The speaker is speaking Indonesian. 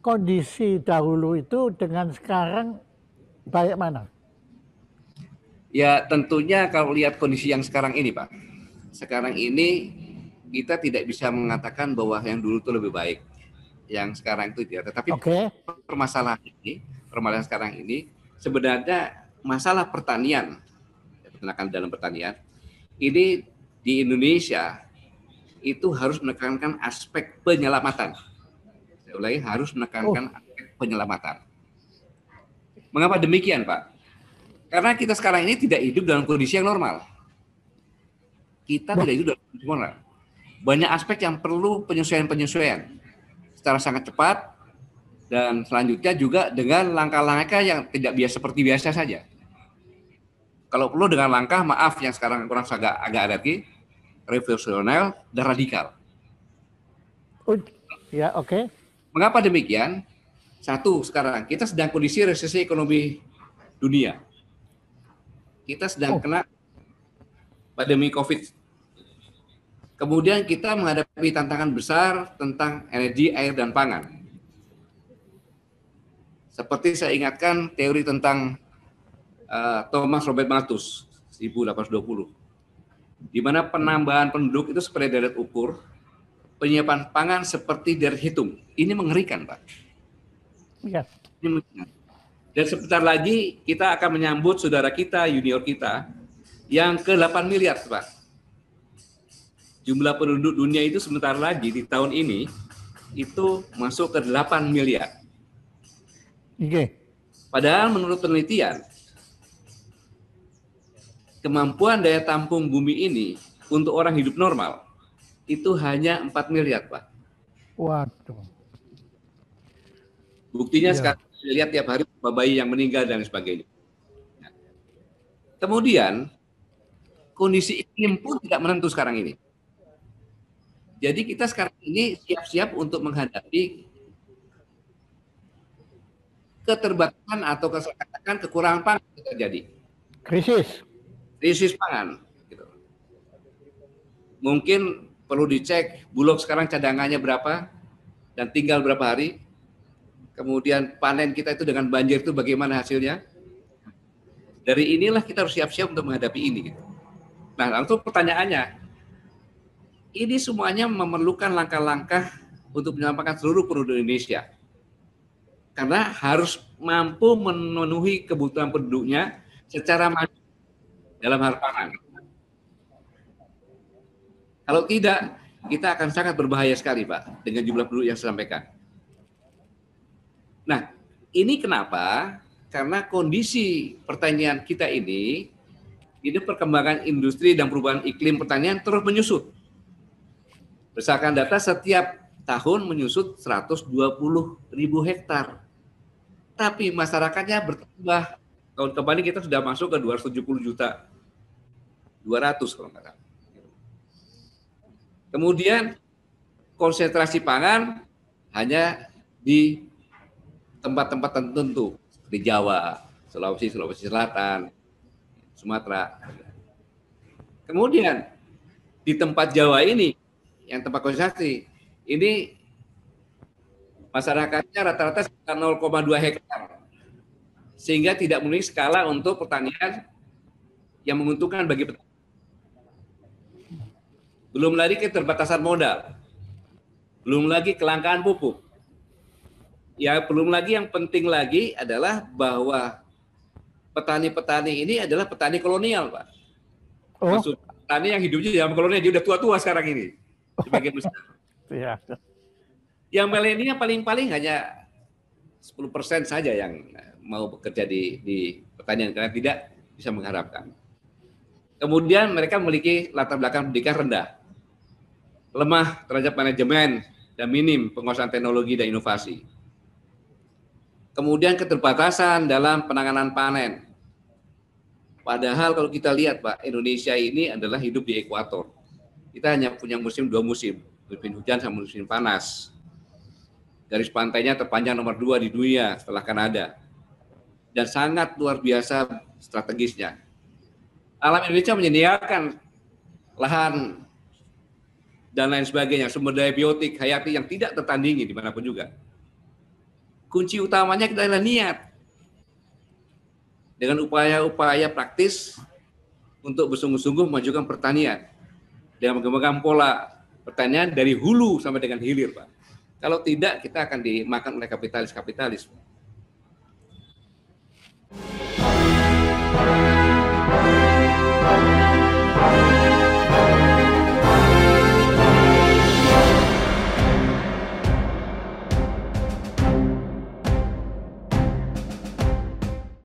kondisi dahulu itu dengan sekarang baik mana? Ya tentunya kalau lihat kondisi yang sekarang ini Pak, sekarang ini kita tidak bisa mengatakan bahwa yang dulu itu lebih baik, yang sekarang itu tidak. Tetapi Oke. permasalahan sekarang ini sebenarnya masalah pertanian, peternakan dalam pertanian ini di Indonesia itu harus menekankan aspek penyelamatan. Saya ulangi, harus Oh, menekankan aspek penyelamatan. Mengapa demikian Pak? Karena kita sekarang ini tidak hidup dalam kondisi yang normal. Kita wah, tidak hidup dalam kondisi normal. Banyak aspek yang perlu penyesuaian-penyesuaian secara sangat cepat dan selanjutnya juga dengan langkah-langkah yang tidak biasa seperti biasa saja. Kalau perlu dengan langkah maaf yang sekarang kurang agak alergi, revolusional dan radikal. oh, ya oke. Mengapa demikian? Satu, sekarang kita sedang kondisi resesi ekonomi dunia. Kita sedang Oh, kena pandemi COVID. Kemudian kita menghadapi tantangan besar tentang energi, air, dan pangan. Seperti saya ingatkan teori tentang Thomas Robert Malthus 1820, di mana penambahan penduduk itu seperti deret ukur, penyiapan pangan seperti deret hitung. Ini mengerikan, Pak. ya. Ini mengerikan. Dan sebentar lagi kita akan menyambut saudara kita, junior kita, yang ke-8 miliar, Pak. Jumlah penduduk dunia itu sebentar lagi di tahun ini itu masuk ke 8 miliar. Oke. Padahal menurut penelitian, kemampuan daya tampung bumi ini untuk orang hidup normal itu hanya 4 miliar, Pak. Waduh. Buktinya Ya. sekarang lihat tiap hari bayi yang meninggal dan sebagainya. Kemudian kondisi iklim pun tidak menentu sekarang ini. Jadi kita sekarang ini siap-siap untuk menghadapi keterbatasan atau katakan kekurangan pangan yang terjadi. Krisis pangan. Gitu. Mungkin perlu dicek Bulog sekarang cadangannya berapa dan tinggal berapa hari. Kemudian panen kita itu dengan banjir itu bagaimana hasilnya. Dari inilah kita harus siap-siap untuk menghadapi ini. Gitu. Nah, langsung pertanyaannya, ini semuanya memerlukan langkah-langkah untuk menyelamatkan seluruh penduduk Indonesia. Karena harus mampu memenuhi kebutuhan penduduknya secara mandiri dalam hal pangan. Kalau tidak, kita akan sangat berbahaya sekali, Pak, dengan jumlah penduduk yang saya sampaikan. Nah, ini kenapa? Karena kondisi pertanian kita ini perkembangan industri dan perubahan iklim pertanian terus menyusut. Berdasarkan data, setiap tahun menyusut 120.000 hektar. Tapi masyarakatnya bertambah. Tahun kemarin kita sudah masuk ke 270 juta. 200 kalau nggak salah. Kemudian konsentrasi pangan hanya di tempat-tempat tertentu di Jawa, Sulawesi Selatan, Sumatera. Kemudian di tempat Jawa ini, yang tempat konsentrasi, ini masyarakatnya rata-rata sekitar 0,2 hektar, sehingga tidak memenuhi skala untuk pertanian yang menguntungkan bagi petani. Belum lagi keterbatasan modal, belum lagi kelangkaan pupuk. Ya, belum lagi yang penting lagi adalah bahwa petani-petani ini adalah petani kolonial, Pak. Oh. Maksud petani yang hidupnya di dalam kolonial, dia udah tua-tua sekarang ini. Sebagian besar. Ya. Yang milenial paling-paling hanya 10% saja yang mau bekerja di pertanian karena tidak bisa mengharapkan. Kemudian mereka memiliki latar belakang pendidikan rendah, lemah terhadap manajemen, dan minim penguasaan teknologi dan inovasi. Kemudian keterbatasan dalam penanganan panen. Padahal kalau kita lihat, Pak, Indonesia ini adalah hidup di ekuator. Kita hanya punya dua musim hujan sama musim panas. Garis pantainya terpanjang nomor 2 di dunia setelah Kanada. Dan sangat luar biasa strategisnya. Alam Indonesia menyediakan lahan dan lain sebagainya, sumber daya biotik, hayati yang tidak tertandingi dimanapun juga. kunci utamanya kita adalah niat. Dengan upaya-upaya praktis untuk bersungguh-sungguh memajukan pertanian. Dengan mengembangkan pola pertanian dari hulu sampai dengan hilir, Pak. Kalau tidak, kita akan dimakan oleh kapitalis-kapitalis.